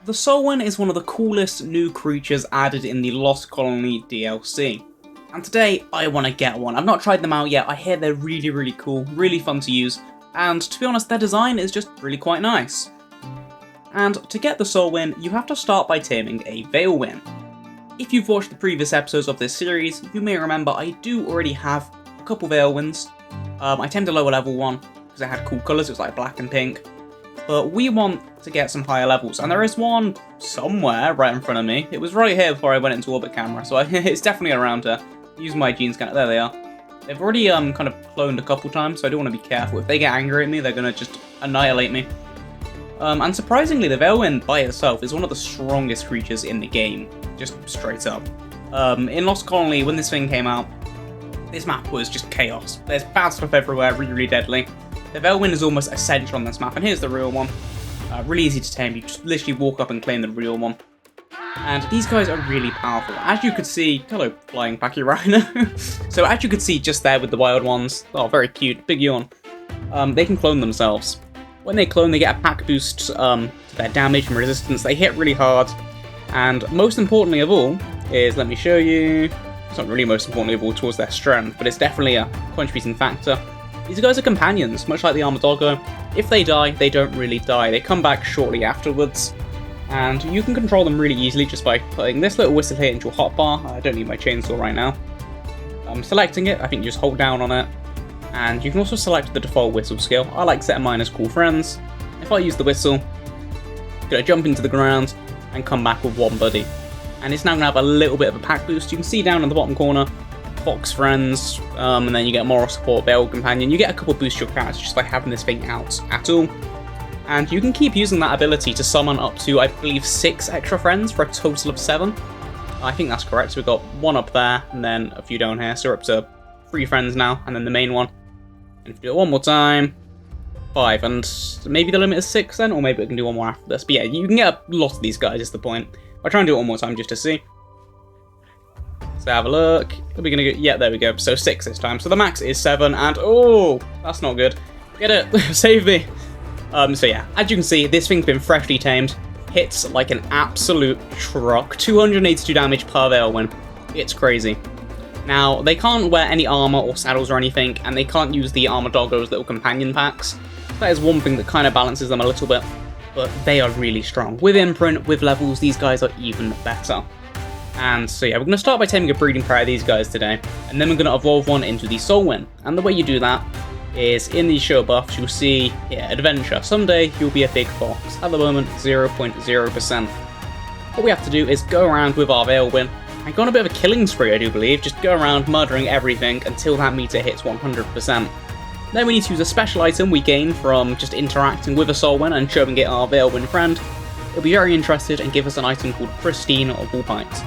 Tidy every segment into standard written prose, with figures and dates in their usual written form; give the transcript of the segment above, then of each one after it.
The Solwyn is one of the coolest new creatures added in the Lost Colony DLC. And today, I want to get one. I've not tried them out yet, I hear they're really cool, really fun to use, and to be honest, their design is just really quite nice. And to get the Solwyn, you have to start by taming a Veilwyn. If you've watched the previous episodes of this series, you may remember I do already have a couple Veilwyns. I tamed a lower level one, because it had cool colours, it was like black and pink. But we want to get some higher levels, and there is one somewhere right in front of me. It was right here before I went into orbit camera, so it's definitely around here. Use my gene scanner. There they are. They've already kind of cloned a couple times, so I do want to be careful. If they get angry at me, they're going to just annihilate me. And surprisingly, the Veilwyn by itself is one of the strongest creatures in the game, just straight up. In Lost Colony, when this thing came out, this map was just chaos. There's bad stuff everywhere, really deadly. The Veilwyn is almost essential on this map, and here's the real one. Really easy to tame, you just literally walk up and claim the real one. And these guys are really powerful. As you could see, hello flying Packy Rhino. So as you could see just there with the wild ones, oh very cute, big yawn. They can clone themselves. When they clone, they get a pack boost to their damage and resistance, they hit really hard. And most importantly of all, is, let me show you, it's not really most importantly of all towards their strength, but it's definitely a contributing factor. These guys are companions, much like the armored doggo. If they die, they don't really die. They come back shortly afterwards. And you can control them really easily just by putting this little whistle here into your hotbar. I don't need my chainsaw right now. Selecting it, I think you just hold down on it. And you can also select the default whistle skill. I like setting mine as cool friends. If I use the whistle, I'm going to jump into the ground and come back with one buddy. And it's now going to have a little bit of a pack boost. You can see down in the bottom corner, Fox friends, and then you get moral support, Veil companion. You get a couple boosts to your character just by having this thing out at all. And you can keep using that ability to summon up to, I believe, 6 extra friends for a total of 7. I think that's correct. So we've got 1 up there, and then a few down here. So we're up to 3 friends now, and then the main one. And if we do it one more time, 5. And maybe the limit is 6 then, or maybe we can do one more after this. But yeah, you can get a lot of these guys, is the point. I'll try and do it one more time just to see. So have a look. Are we gonna go? Yeah, there we go. So 6 this time. So the max is 7, and oh, that's not good. Get it? Save me. So yeah, as you can see, this thing's been freshly tamed. Hits like an absolute truck. 282 damage per Veilwyn. It's crazy. Now, they can't wear any armor or saddles or anything, and they can't use the armor doggo's little companion packs. That is one thing that kind of balances them a little bit, but they are really strong. With imprint, with levels, these guys are even better. And so yeah, we're going to start by taming a breeding pair of these guys today, and then we're going to evolve one into the Solwyn. And the way you do that is in these show buffs, you'll see, yeah, adventure. Someday you'll be a big fox. At the moment, 0.0%. What we have to do is go around with our Veilwyn and go on a bit of a killing spree, I do believe. Just go around murdering everything until that meter hits 100%. Then we need to use a special item we gain from just interacting with a Solwyn and showing it our Veilwyn friend. It'll be very interested and give us an item called Pristine or Woolpite.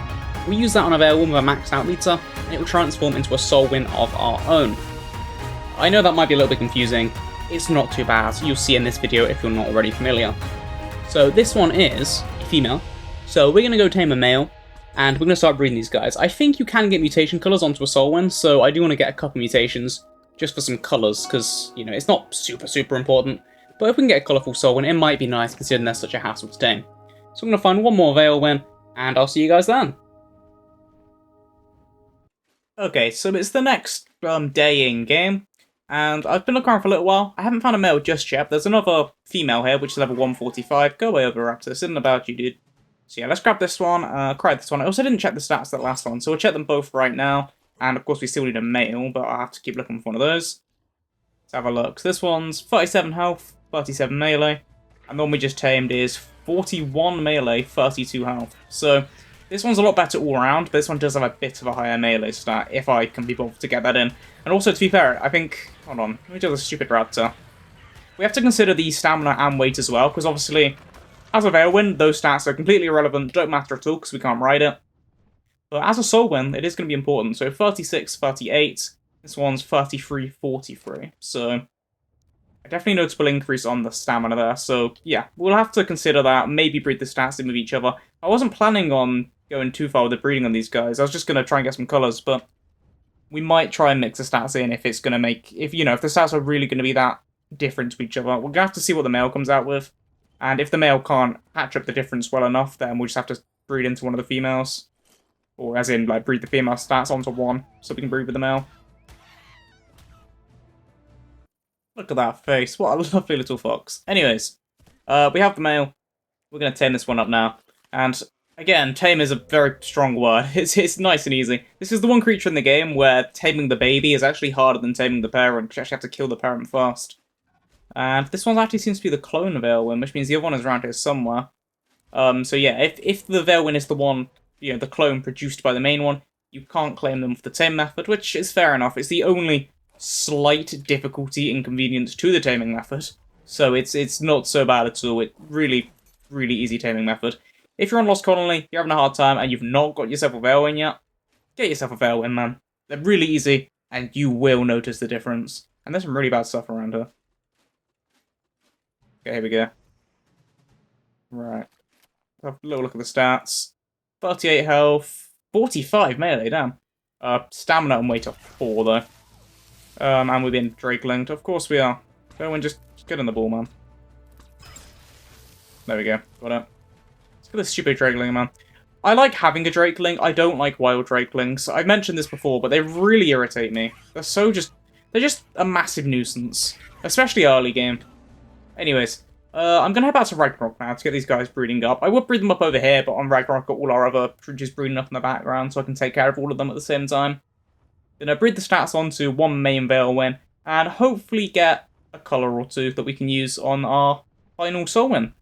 We use that on a Veilwyn with a maxed out meter, and it will transform into a Solwyn of our own. I know that might be a little bit confusing, it's not too bad, you'll see in this video if you're not already familiar. So this one is a female, so we're going to go tame a male, and we're going to start breeding these guys. I think you can get mutation colours onto a Solwyn, so I do want to get a couple mutations, just for some colours, because, you know, it's not super important, but if we can get a colourful Solwyn, it might be nice considering they're such a hassle to tame. So I'm going to find one more Veilwyn, and I'll see you guys then. Okay, so it's the next day in game, and I've been looking around for a little while. I haven't found a male just yet. There's another female here, which is level 145. Go away over, Raptor. It's in about you, dude. So yeah, let's grab this one, cry this one. I also didn't check the stats of the last one, so we'll check them both right now. And of course we still need a male, but I'll have to keep looking for one of those. Let's have a look. So this one's 37 health, 37 melee, and the one we just tamed is 41 melee, 32 health. So this one's a lot better all around, but this one does have a bit of a higher melee stat, if I can be bothered to get that in. And also, to be fair, I think, hold on, let me do the stupid raptor. We have to consider the stamina and weight as well, because obviously, as a Veilwyn, those stats are completely irrelevant, don't matter at all, because we can't ride it. But as a Solwyn, it is going to be important. So 36, 38, this one's 33, 43. So a definitely noticeable increase on the stamina there. So yeah, we'll have to consider that, maybe breed the stats in with each other. I wasn't planning on going too far with the breeding on these guys. I was just going to try and get some colours, but we might try and mix the stats in if it's going to make, if the stats are really going to be that different to each other. We're going to have to see what the male comes out with. And if the male can't patch up the difference well enough, then we'll just have to breed into one of the females. Or as in, like, breed the female stats onto one, so we can breed with the male. Look at that face. What a lovely little fox. Anyways, we have the male. We're going to tame this one up now. And again, tame is a very strong word. It's nice and easy. This is the one creature in the game where taming the baby is actually harder than taming the parent, because you actually have to kill the parent first. And this one actually seems to be the clone of Veilwyn, which means the other one is around here somewhere. So yeah, if the Veilwyn is the one, you know, the clone produced by the main one, you can't claim them for the tame method, which is fair enough. It's the only slight difficulty inconvenience to the taming method, so it's not so bad at all. It's really easy taming method. If you're on Lost Colony, you're having a hard time, and you've not got yourself a Veilwyn yet, get yourself a Veilwyn, man. They're really easy, and you will notice the difference. And there's some really bad stuff around here. Okay, here we go. Right. Have a little look at the stats. 38 health, 45 melee, damn. Stamina and weight are 4, though. And we've been Drake-linked. Of course we are. Veilwyn, just get in the ball, man. There we go. Got it. Let's get this stupid Drake-link, man. I like having a Drake-link. I don't like wild Drake-links. I've mentioned this before, but they really irritate me. They're just a massive nuisance. Especially early game. Anyways, I'm going to head back to Ragnarok now to get these guys breeding up. I would breed them up over here, but on Ragnarok I've got all our other creatures breeding up in the background, so I can take care of all of them at the same time. Then I breed the stats onto one main Veilwyn, and hopefully get a colour or two that we can use on our final Solwyn.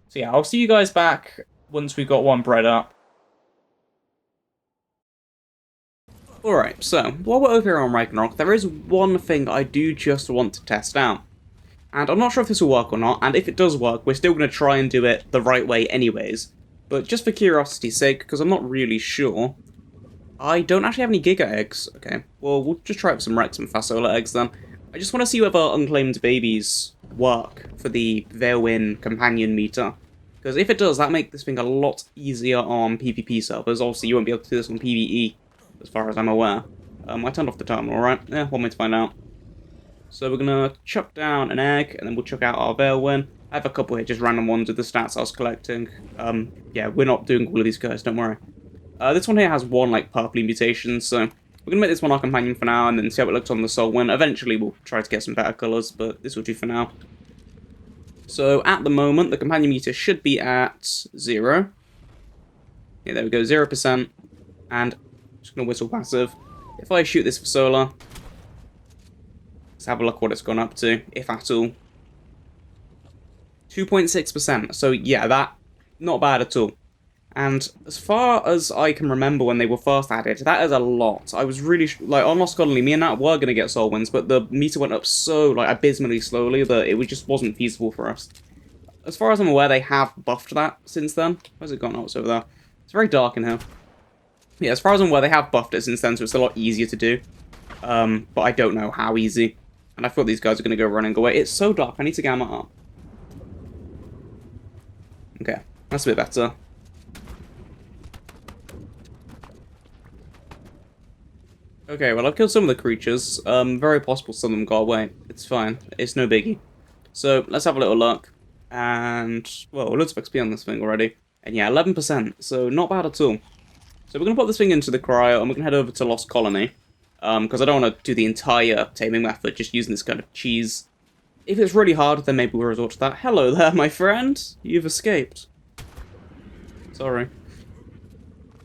So yeah, I'll see you guys back once we've got one bred up. Alright, so, while we're over here on Ragnarok, there is one thing I do just want to test out. And I'm not sure if this will work or not, and if it does work, we're still going to try and do it the right way anyways. But just for curiosity's sake, because I'm not really sure, I don't actually have any Giga eggs. Okay, well, we'll just try out some Rex and Fasola eggs then. I just want to see whether unclaimed babies work for the Veilwyn companion meter. Because if it does, that makes this thing a lot easier on PvP servers. Obviously, you won't be able to do this on PvE, as far as I'm aware. I turned off the terminal, right? Yeah, one way to find out. So we're going to chuck down an egg, and then we'll chuck out our Veilwyn. I have a couple here, just random ones with the stats I was collecting. Yeah, we're not doing all of these guys, don't worry. This one here has one, like, purpley mutation, so we're going to make this one our companion for now, and then see how it looks on the Solwyn. Eventually we'll try to get some better colours, but this will do for now. So, at the moment, the companion meter should be at 0. Yeah, there we go, 0%. And, just going to whistle passive. If I shoot this for solar, let's have a look what it's gone up to, if at all. 2.6%, so yeah, that, not bad at all. And as far as I can remember when they were first added, that is a lot. I was really, like, on Lost Colony, me and Nat were going to get Solwyns, but the meter went up so, like, abysmally slowly that it just wasn't feasible for us. As far as I'm aware, they have buffed that since then. Where's it gone? Oh, it's over there. It's very dark in here. Yeah, as far as I'm aware, they have buffed it since then, so it's a lot easier to do. But I don't know how easy. And I thought these guys are going to go running away. It's so dark, I need to gamma up. Okay, that's a bit better. Okay, well, I've killed some of the creatures. Very possible some of them got away. It's fine. It's no biggie. So, let's have a little look. And, well, loads of XP on this thing already. And yeah, 11%, so not bad at all. So we're going to put this thing into the cryo, and we're going to head over to Lost Colony. Because I don't want to do the entire taming method, just using this kind of cheese. If it's really hard, then maybe we'll resort to that. Hello there, my friend! You've escaped. Sorry.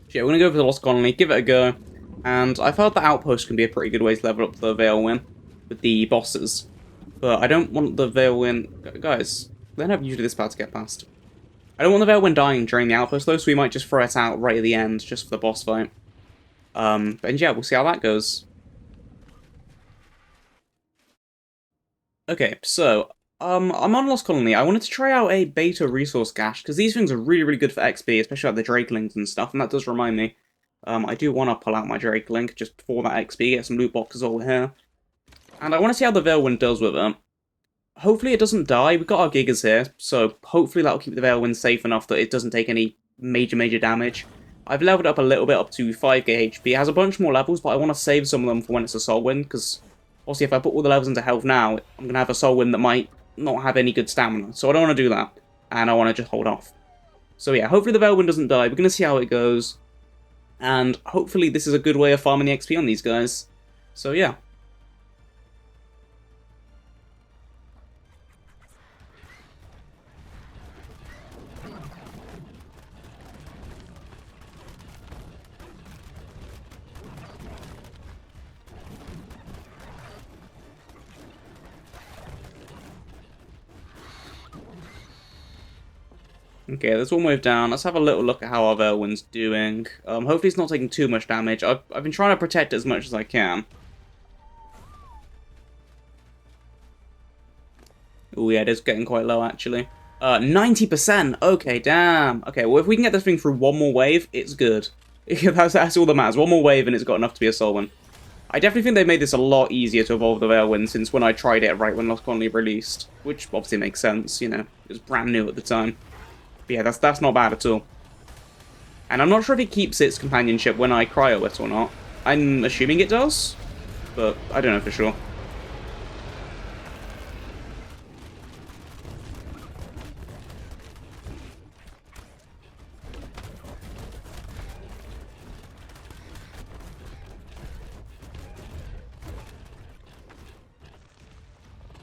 Yeah, we're going to go over to Lost Colony, give it a go. And I've heard the outpost can be a pretty good way to level up the Veilwyn with the bosses. But I don't want the Veilwyn... Guys, they're never usually this bad to get past. I don't want the Veilwyn dying during the outpost though, so we might just throw it out right at the end, just for the boss fight. And yeah, we'll see how that goes. Okay, so, I'm on Lost Colony. I wanted to try out a beta resource cache, because these things are really good for XP, especially like the Drakelings and stuff, and that does remind me. I do want to pull out my Drakelink just for that XP, get some loot boxes over here. And I want to see how the Veilwyn does with it. Hopefully it doesn't die. We've got our Gigas here, so hopefully that'll keep the Veilwyn safe enough that it doesn't take any major damage. I've leveled it up a little bit up to 5k HP. It has a bunch more levels, but I want to save some of them for when it's a Solwyn, because obviously if I put all the levels into health now, I'm going to have a Solwyn that might not have any good stamina, so I don't want to do that. and I want to just hold off. So yeah, hopefully the Veilwyn doesn't die. We're going to see how it goes, and hopefully this is a good way of farming the XP on these guys. So yeah. Okay, there's one wave down. Let's have a little look at how our Veilwyn's doing. Hopefully it's not taking too much damage. I've been trying to protect it as much as I can. Oh yeah, it is getting quite low actually. 90%! Okay, damn. Okay, well if we can get this thing through one more wave, it's good. that's all that matters. One more wave and it's got enough to be a Solwyn. I definitely think they made this a lot easier to evolve the Veilwyn since when I tried it right when Lost Colony released. Which obviously makes sense, you know. It was brand new at the time. But yeah, that's not bad at all. And I'm not sure if it keeps its companionship when I cryo it or not. I'm assuming it does, but I don't know for sure.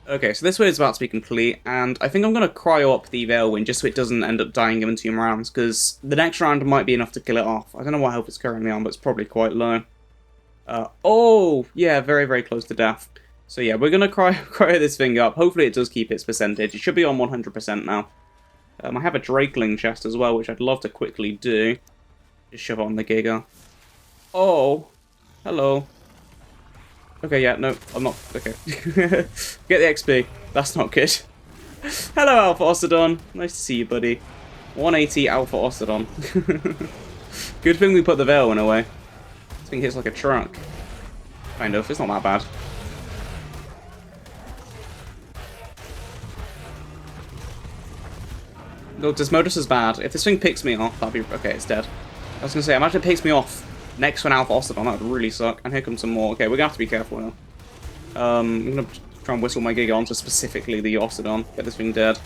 Okay, so this wave is about to be complete, and I think I'm going to cryo up the Veilwyn just so it doesn't end up dying in 2 rounds, because the next round might be enough to kill it off. I don't know what health it's currently on, but it's probably quite low. Oh, yeah, very, very close to death. So yeah, we're going to cryo this thing up. Hopefully it does keep its percentage. It should be on 100% now. I have a Drakeling chest as well, which I'd love to quickly do. Just shove it on the Giga. Oh, hello. Okay, yeah, no, I'm not. Okay. Get the XP. That's not good. Hello, Alpha Ocedon. Nice to see you, buddy. 180 Alpha Ocedon. Good thing we put the Veilwyn away. This thing hits like a truck. Kind of. It's not that bad. No, Desmodus is bad. If this thing picks me off, that'll be... Okay, it's dead. I was going to say, imagine it picks me off next to an Alpha Ocedon. That would really suck. And here comes some more. Okay, we're going to have to be careful now. I'm going to try and whistle my Giga onto specifically the Ocedon. Get this thing dead.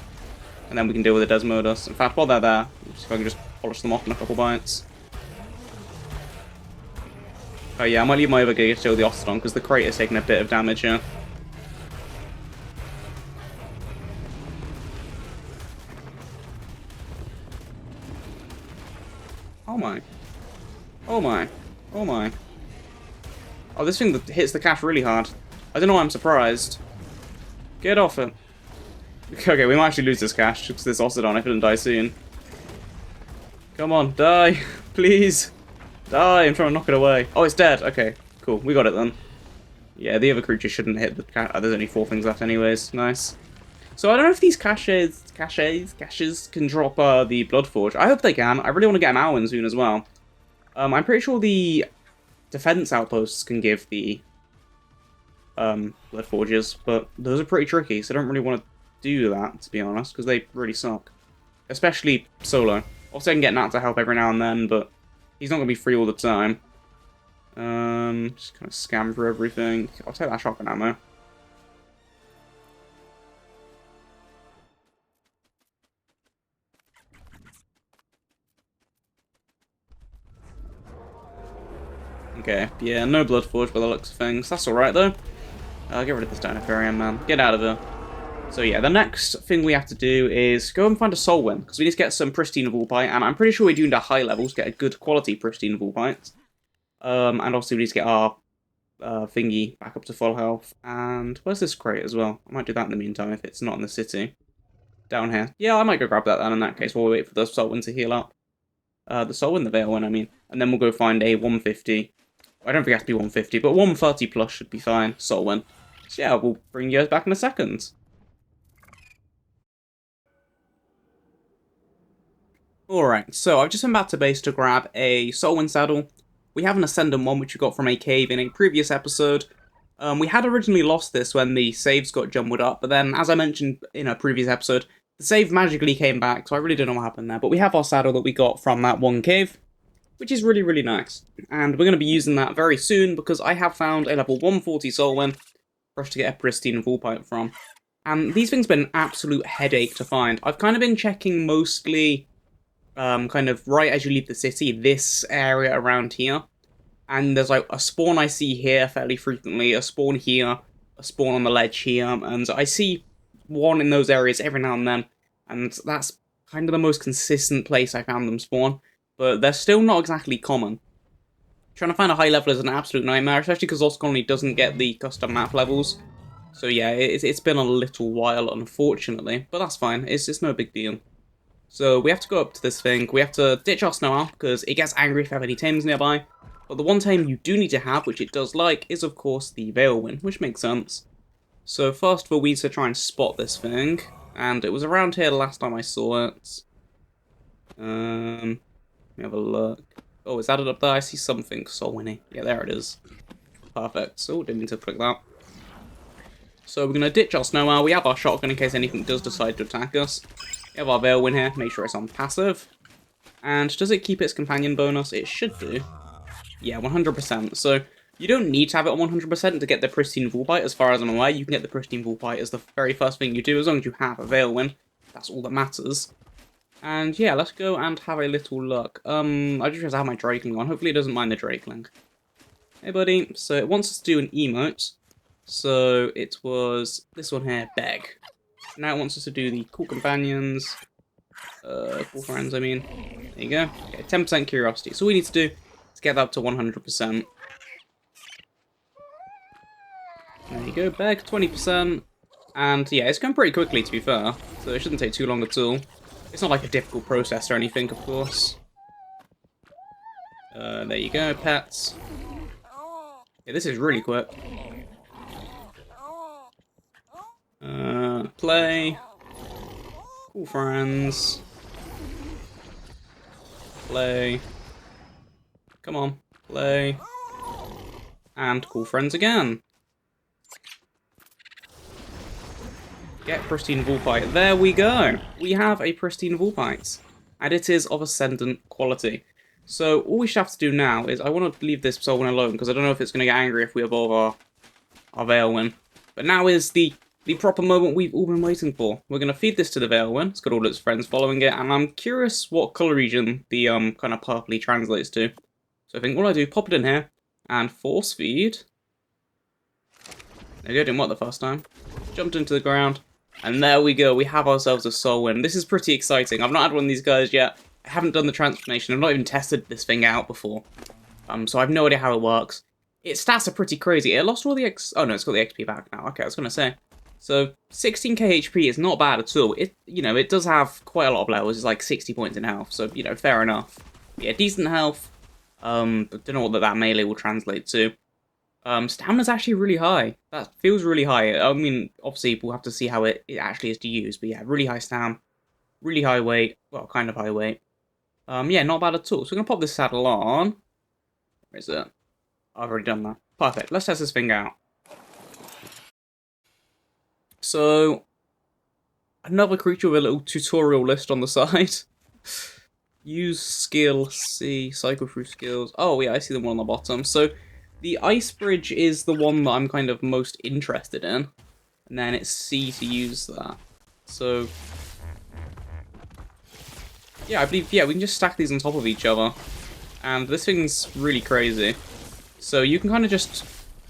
And then we can deal with the Desmodus. In fact, while they're there, see if I can just polish them off in a couple bites. Oh yeah, I might leave my other Giga to deal with the Ocedon, because the crate is taking a bit of damage here. Oh my. Oh my. Oh my. Oh, this thing hits the cache really hard. I don't know why I'm surprised. Get off it. Okay, we might actually lose this cache, because this Ocedon, if it doesn't die soon. Come on, die. Please. Die, I'm trying to knock it away. Oh, it's dead. Okay, cool. We got it then. Yeah, the other creature shouldn't hit the cache. Oh, there's only 4 things left anyways. Nice. So I don't know if these caches can drop the Bloodforge. I hope they can. I really want to get an Alwyn soon as well. I'm pretty sure the defense outposts can give the Bloodforges, but those are pretty tricky, so I don't really want to do that, to be honest, because they really suck. Especially solo. Also, I can get Nat to help every now and then, but he's not going to be free all the time. Just kind of scam through everything. I'll take that shotgun ammo. Okay, yeah, no Bloodforge by the looks of things. That's alright, though. Get rid of this Dinofarian, man. Get out of here. So yeah, the next thing we have to do is go and find a Solwyn, because we need to get some pristine Vulpite, and I'm pretty sure we do need a high levels to get a good quality pristine Vulpite. And obviously we need to get our thingy back up to full health. And where's this crate as well? I might do that in the meantime if it's not in the city. Down here. Yeah, I might go grab that then in that case while we wait for the Solwyn to heal up. The Solwyn, the Veilwyn, I mean. And then we'll go find a 150. I don't think it has to be 150, but 130 plus should be fine. Solwyn. So yeah, we'll bring you guys back in a second. Alright, so I've just been back to base to grab a Solwyn saddle. We have an Ascendant one, which we got from a cave in a previous episode. We had originally lost this when the saves got jumbled up, but then, as I mentioned in a previous episode, the save magically came back, so I really don't know what happened there. But we have our saddle that we got from that one cave, which is really, really nice. And we're going to be using that very soon, because I have found a level 140 Solwyn for us to get a pristine Vulpite from. And these things have been an absolute headache to find. I've kind of been checking mostly kind of right as you leave the city, this area around here. And there's like a spawn I see here fairly frequently, a spawn here, a spawn on the ledge here, and I see one in those areas every now and then, and that's kind of the most consistent place I found them spawn, but they're still not exactly common. Trying to find a high level is an absolute nightmare, especially because Lost Colony doesn't get the custom map levels. So yeah, it's been a little while, unfortunately, but that's fine, it's no big deal. So we have to go up to this thing, we have to ditch our snow owl, because it gets angry if you have any tames nearby. But the one tame you do need to have, which it does like, is of course the Veilwyn, which makes sense. So first of all, we need to try and spot this thing, and it was around here the last time I saw it. Let me have a look. Oh, is that it up there? I see something Solwyn-y. Yeah, there it is. Perfect. So, didn't mean to click that. So we're going to ditch our snow owl. We have our shotgun in case anything does decide to attack us. We have our Veilwyn here. Make sure it's on passive. And does it keep its companion bonus? It should do. Yeah, 100%. So you don't need to have it on 100% to get the Pristine Vulpite, as far as I'm aware. You can get the Pristine Vulpite as the very first thing you do, as long as you have a Veilwyn. That's all that matters. And yeah, let's go and have a little look. I just have my Drakeling on. Hopefully it doesn't mind the Drakeling. Hey buddy, so it wants us to do an emote. So it was this one here, Beg. Now it wants us to do the cool companions. Cool friends, I mean. There you go. Okay, 10% curiosity. So all we need to do is get that up to 100%. There you go, Beg, 20%. And yeah, it's going pretty quickly to be fair. So it shouldn't take too long at all. It's not like a difficult process or anything, of course. There you go, pets. Yeah, this is really quick. Play. Cool friends. Play. Come on, play. And cool friends again. Get Pristine Vulpite. There we go. We have a Pristine Vulpite. And it is of Ascendant quality. So all we should have to do now is, I want to leave this Solwyn alone, because I don't know if it's going to get angry if we evolve our Veilwyn. But now is the proper moment we've all been waiting for. We're going to feed this to the Veilwyn. It's got all its friends following it, and I'm curious what colour region the kind of purpley translates to. So I think all I do, pop it in here, and force feed. There you go, didn't work the first time. Jumped into the ground. And there we go, we have ourselves a Solwyn. This is pretty exciting. I've not had one of these guys yet. I haven't done the transformation. I've not even tested this thing out before. So I have no idea how it works. Its stats are pretty crazy. It lost all the Oh no, it's got the XP back now. Okay, I was going to say. So 16k HP is not bad at all. It does have quite a lot of levels. It's like 60 points in health. So, fair enough. Yeah, decent health. But don't know what that melee will translate to. Stamina's actually really high. That feels really high. I mean, obviously, we'll have to see how it actually is to use. But yeah, really high stam. Really high weight. Well, kind of high weight. Yeah, not bad at all. So we're going to pop this saddle on. Where is it? I've already done that. Perfect. Let's test this thing out. So, another creature with a little tutorial list on the side. Use skill C, cycle through skills. Oh yeah, I see the one on the bottom. So, the ice bridge is the one that I'm kind of most interested in. And then it's C to use that. So, yeah, I believe, yeah, we can just stack these on top of each other. And this thing's really crazy. So you can kind of just,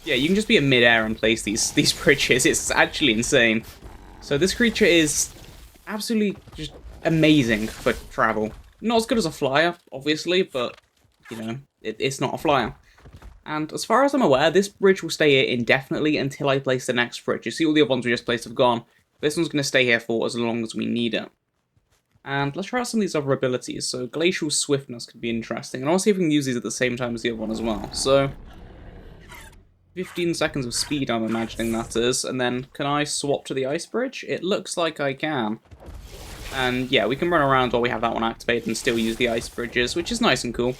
yeah, you can just be in mid-air and place these bridges. It's actually insane. So this creature is absolutely just amazing for travel. Not as good as a flyer, obviously, but, it's not a flyer. And as far as I'm aware, this bridge will stay here indefinitely until I place the next bridge. You see all the other ones we just placed have gone. This one's going to stay here for as long as we need it. And let's try out some of these other abilities. So Glacial Swiftness could be interesting. And I want to see if we can use these at the same time as the other one as well. So 15 seconds of speed, I'm imagining that is. And then can I swap to the Ice Bridge? It looks like I can. And yeah, we can run around while we have that one activated and still use the Ice Bridges, which is nice and cool.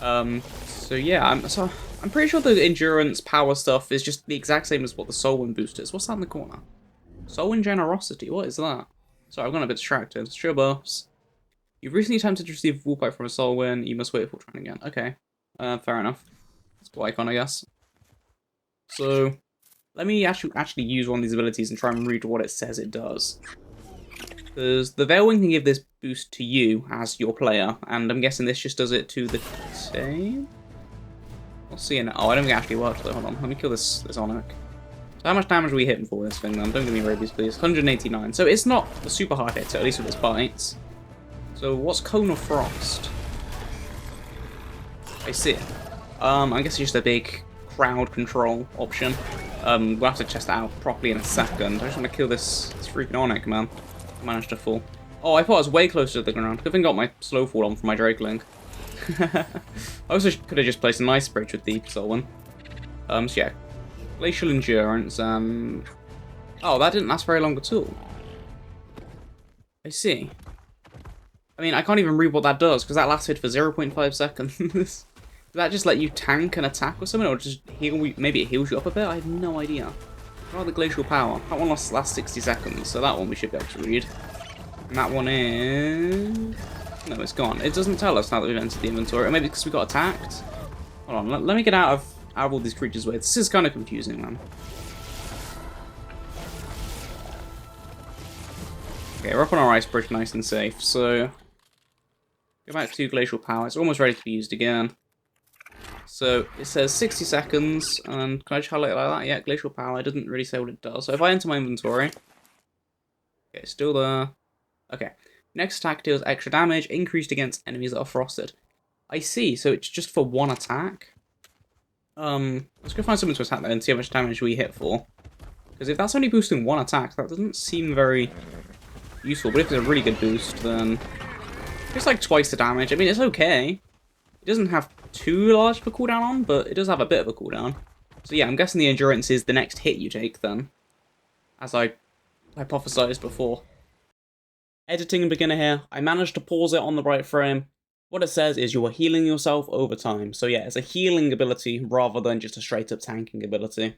So yeah, I'm pretty sure the endurance power stuff is just the exact same as what the Solwyn boost is. What's that in the corner? Solwyn Generosity, what is that? Sorry, I've gone a bit distracted. Sure buffs. You've recently attempted to receive Vulpite from a Solwyn. You must wait for trying again. Okay. Fair enough. It's quite icon, I guess. So, Let me actually use one of these abilities and try and read what it says it does. Because the Veilwyn can give this boost to you as your player, and I'm guessing this just does it to the same? We'll see in it. Oh, I don't think it actually worked though. Hold on, let me kill this ARK. So how much damage are we hitting for this thing then? Don't give me rabies, please. 189. So it's not a super hard hit, at least with its bites. So what's Cone of Frost? I see. I guess it's just a big crowd control option. We'll have to test that out properly in a second. I just want to kill this freaking ARK, man. I managed to fall. Oh, I thought I was way closer to the ground. Good thing I got my slow fall on for my Drakeling. I also could have just placed a nice bridge with the Solwyn. So yeah. Glacial Endurance, oh, that didn't last very long at all. I see. I mean, I can't even read what that does, because that lasted for 0.5 seconds. Did that just let you tank an attack or something, or just heal? Maybe it heals you up a bit? I have no idea. Oh, the Glacial Power. That one lasts 60 seconds, so that one we should be able to read. And that one is... No, it's gone. It doesn't tell us now that we've entered the inventory. Or maybe because we got attacked? Hold on, let me get out of all these creatures' way. This is kind of confusing, man. Okay, we're up on our ice bridge, nice and safe. So, go back to Glacial Power. It's almost ready to be used again. So, it says 60 seconds, and can I just highlight it like that? Yeah, Glacial Power. It doesn't really say what it does. So, if I enter my inventory... Okay, it's still there. Okay. Next attack deals extra damage, increased against enemies that are frosted. I see, so it's just for one attack? Let's go find something to attack then and see how much damage we hit for. Because if that's only boosting one attack, that doesn't seem very useful. But if it's a really good boost, then it's like twice the damage. I mean, it's okay. It doesn't have too large of a cooldown on, but it does have a bit of a cooldown. So yeah, I'm guessing the endurance is the next hit you take then. As I hypothesized before. Editing and beginner here. I managed to pause it on the right frame. What it says is you are healing yourself over time. So yeah, it's a healing ability rather than just a straight up tanking ability.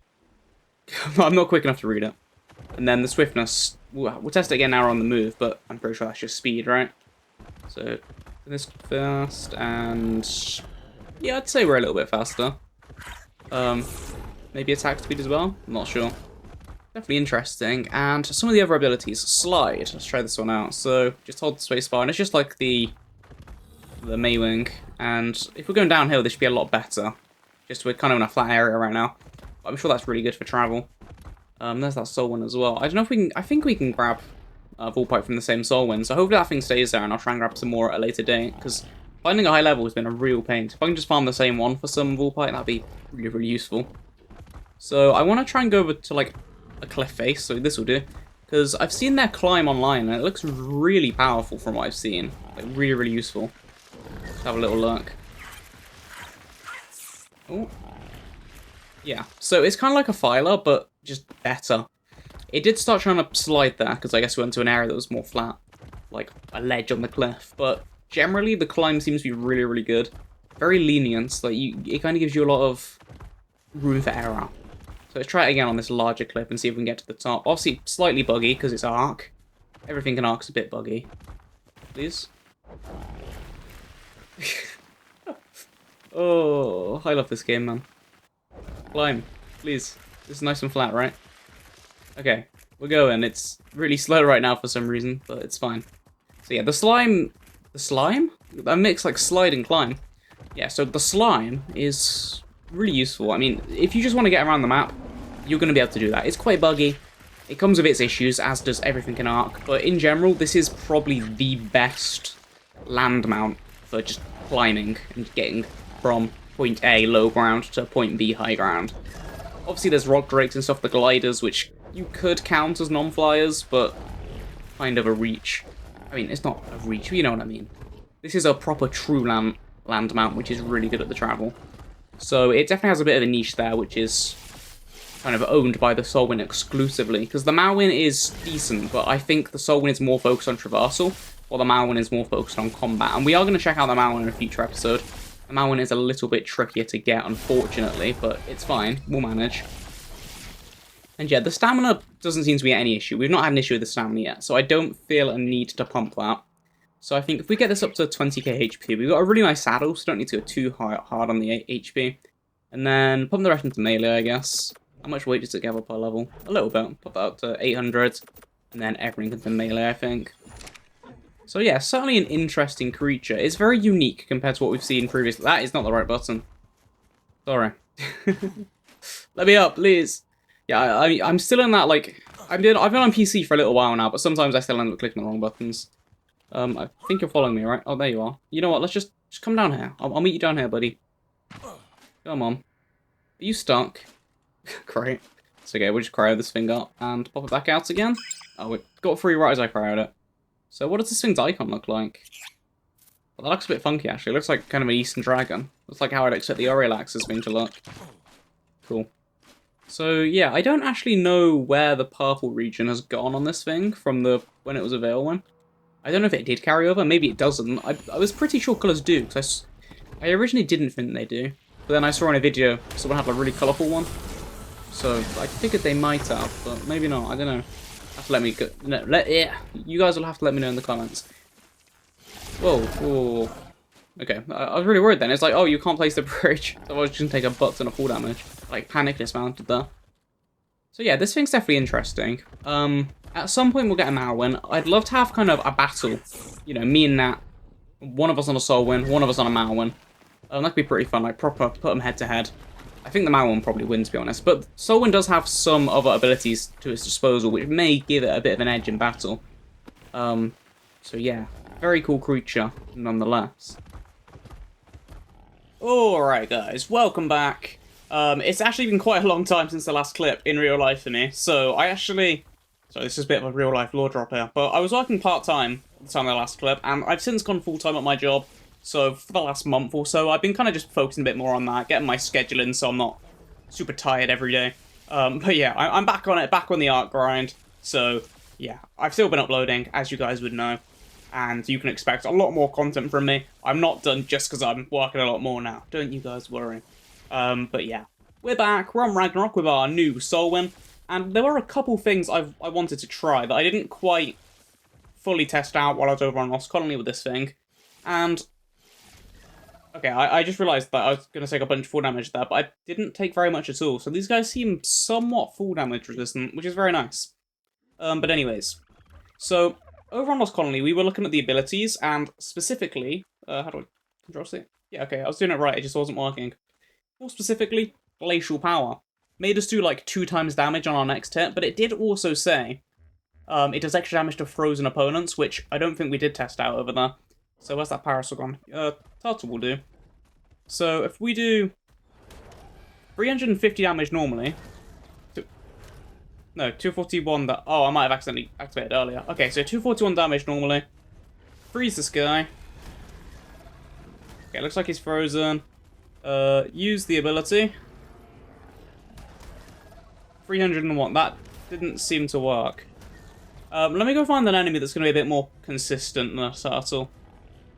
I'm not quick enough to read it. And then the swiftness, we'll test it again now on the move, but I'm pretty sure that's just speed, right? So this fast, and yeah, I'd say we're a little bit faster. Maybe attack speed as well? I'm not sure. Definitely interesting. And some of the other abilities, slide. Let's try this one out. So just hold the spacebar, and it's just like the Maywing, and if we're going downhill, this should be a lot better. Just we're kind of in a flat area right now. But I'm sure that's really good for travel. There's that Solwyn as well. I don't know if we can. I think we can grab Vulpite from the same Solwyn, so hopefully that thing stays there, and I'll try and grab some more at a later date. Because finding a high level has been a real pain. If I can just farm the same one for some Vulpite, that'd be really, really useful. So I want to try and go over to like a cliff face. So this will do. Because I've seen their climb online, and it looks really powerful from what I've seen. Like really, really useful. Let's have a little look. Oh. Yeah, so it's kind of like a filer, but just better. It did start trying to slide there, because I guess we went to an area that was more flat. Like a ledge on the cliff. But generally, the climb seems to be really, really good. Very lenient. Like it kind of gives you a lot of room for error. So let's try it again on this larger cliff and see if we can get to the top. Obviously, slightly buggy, because it's ARK. Everything in ARK's a bit buggy. Please. Oh, I love this game, man. Climb, please. This is nice and flat, right? Okay, we're going. It's really slow right now for some reason, but it's fine. So yeah, the slime... The slime? That mix like slide and climb. Yeah, so the slime is really useful. I mean, if you just want to get around the map, you're going to be able to do that. It's quite buggy. It comes with its issues, as does everything in ARK. But in general, this is probably the best land mount for just climbing and getting from point A, low ground, to point B, high ground. Obviously, there's rock drakes and stuff, the gliders, which you could count as non-flyers, but kind of a reach. I mean, it's not a reach, but you know what I mean. This is a proper true land mount, which is really good at the travel. So it definitely has a bit of a niche there, which is kind of owned by the Solwyn exclusively. Because the Malwyn is decent, but I think the Solwyn is more focused on traversal, while the Malwyn is more focused on combat. And we are going to check out the Malwyn in a future episode. The Malwyn is a little bit trickier to get, unfortunately, but it's fine. We'll manage. And yeah, the stamina doesn't seem to be any issue. We've not had an issue with the stamina yet, so I don't feel a need to pump that. So I think if we get this up to 20k HP, we've got a really nice saddle, so don't need to go too hard on the HP. And then pump the rest into melee, I guess. How much weight does it gather per level? A little bit. Put that up to 800. And then everything comes in melee, I think. So yeah, certainly an interesting creature. It's very unique compared to what we've seen previously. That is not the right button. Sorry. Let me up, please. Yeah, I'm still in that, like... I've been on PC for a little while now, but sometimes I still end up clicking the wrong buttons. I think you're following me, right? Oh, there you are. You know what? Let's just come down here. I'll meet you down here, buddy. Come on. Are you stuck? Great. It's okay, we'll just cryo this thing up and pop it back out again. Oh, it got free right as I cryoed it. So what does this thing's icon look like? Well, that looks a bit funky, actually. It looks like kind of an Eastern dragon. Looks like how I'd expect the Oriel Axe's thing to look. Cool. So, yeah, I don't actually know where the purple region has gone on this thing from when it was a Veilwyn. I don't know if it did carry over. Maybe it doesn't. I was pretty sure colours do, because I originally didn't think they do. But then I saw in a video someone had a really colourful one. So I figured they might have, but maybe not. I don't know. Have to let me go. No, you guys will have to let me know in the comments. Whoa, whoa. Okay, I was really worried then. It's like, oh, you can't place the bridge. So I was just gonna take a butt and a full damage. Like, panic dismounted there. So yeah, this thing's definitely interesting. At some point we'll get a Majestic. I'd love to have kind of a battle. You know, me and Nat. One of us on a Solwyn, one of us on a Majestic. That'd be pretty fun, like proper put them head to head. I think the Majestic probably wins, to be honest. But Solwyn does have some other abilities to its disposal, which may give it a bit of an edge in battle. So yeah, very cool creature, nonetheless. Alright guys, welcome back. It's actually been quite a long time since the last clip in real life for me, so I actually... So this is a bit of a real life lore drop here, but I was working part-time at the time of the last clip, and I've since gone full-time at my job, so for the last month or so, I've been kind of just focusing a bit more on that, getting my schedule in so I'm not super tired every day. But yeah, I'm back on it, back on the ARK grind, so yeah, I've still been uploading, as you guys would know, and you can expect a lot more content from me. I'm not done just because I'm working a lot more now, don't you guys worry. But yeah, we're back, we're on Ragnarok with our new Solwyn, and there were a couple things I wanted to try that I didn't quite fully test out while I was over on Lost Colony with this thing, and... Okay, I just realised that I was going to take a bunch of full damage there, but I didn't take very much at all, so these guys seem somewhat full damage resistant, which is very nice. But anyways, so, over on Lost Colony, we were looking at the abilities, and specifically, how do I control C? Yeah, okay, I was doing it right, it just wasn't working. More specifically, Glacial Power. Made us do like 2 times damage on our next hit, but it did also say it does extra damage to frozen opponents, which I don't think we did test out over there. So where's that parasol gone? Turtle will do. So if we do 350 damage normally... No, 241 that... Oh, I might have accidentally activated earlier. Okay, so 241 damage normally. Freeze this guy. Okay, looks like he's frozen. Use the ability. 301. That didn't seem to work. Let me go find an enemy that's going to be a bit more consistent than a turtle.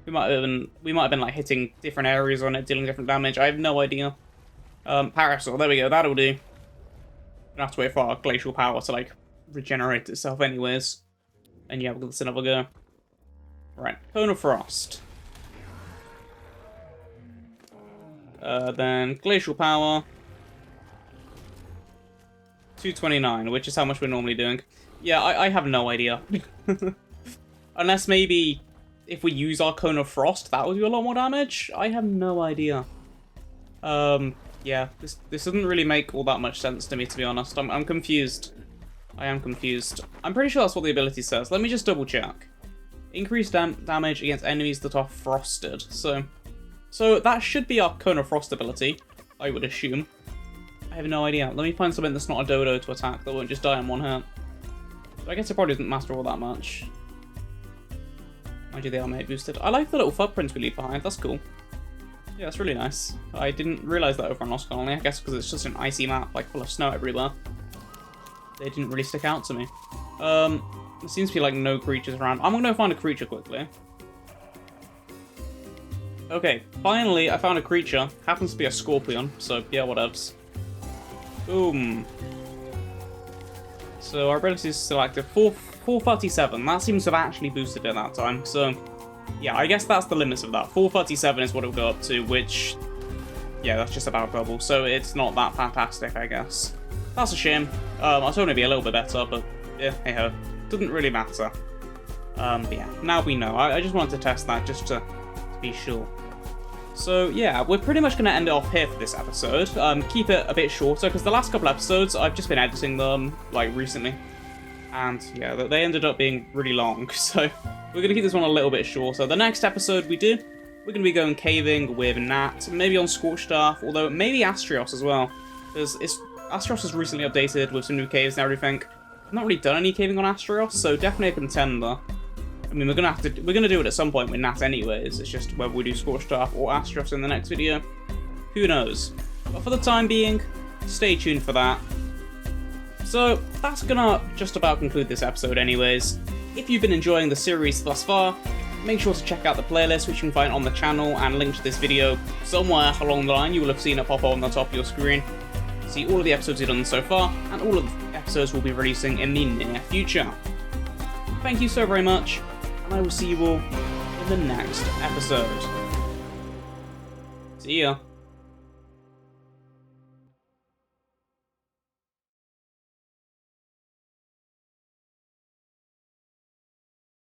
We might have been like hitting different areas on it, dealing different damage. I have no idea. Parasol, there we go, that'll do. Don't have to wait for our glacial power to like regenerate itself anyways. And yeah, we'll give this another go. Right, Cone of Frost. Then glacial power. 229, which is how much we're normally doing. Yeah, I have no idea. Unless maybe if we use our Cone of Frost, that would do a lot more damage? I have no idea. Yeah, this doesn't really make all that much sense to me, to be honest. I'm confused. I am confused. I'm pretty sure that's what the ability says. Let me just double check. Increased damage against enemies that are frosted. So that should be our Cone of Frost ability, I would assume. I have no idea. Let me find something that's not a dodo to attack that won't just die in one hit. So I guess it probably doesn't matter all that much. Mind you, they are mate boosted. I like the little footprints we leave behind. That's cool. Yeah, that's really nice. I didn't realise that over on Lost Colony. I guess because it's just an icy map, like full of snow everywhere. They didn't really stick out to me. There seems to be like no creatures around. I'm gonna find a creature quickly. Okay, finally I found a creature. Happens to be a scorpion, so yeah, whatevs. Boom. So our ability is still active. 437. That seems to have actually boosted it that time. So yeah, I guess that's the limits of that. 437 is what it'll go up to, which, yeah, that's just about double. So it's not that fantastic, I guess. That's a shame. I was hoping it'd be a little bit better, but yeah, hey ho. Doesn't really matter. But yeah, now we know. I just wanted to test that just to be sure. So yeah, we're pretty much going to end it off here for this episode. Keep it a bit shorter, because the last couple episodes, I've just been editing them, like, recently. And yeah, they ended up being really long, so we're going to keep this one a little bit shorter. The next episode we do, we're going to be going caving with Nat, maybe on Scorched Earth, although maybe Astrios as well, because Astrios was recently updated with some new caves and everything. I've not really done any caving on Astrios, so definitely a contender. I mean, we're gonna do it at some point with Nat anyways. It's just whether we do Scorched Earth or Astrios in the next video. Who knows? But for the time being, stay tuned for that. So that's gonna just about conclude this episode anyways. If you've been enjoying the series thus far, make sure to check out the playlist, which you can find on the channel, and link to this video somewhere along the line. You will have seen it pop up on the top of your screen. See all of the episodes we've done so far, and all of the episodes we'll be releasing in the near future. Thank you so very much, and I will see you all in the next episode. See ya.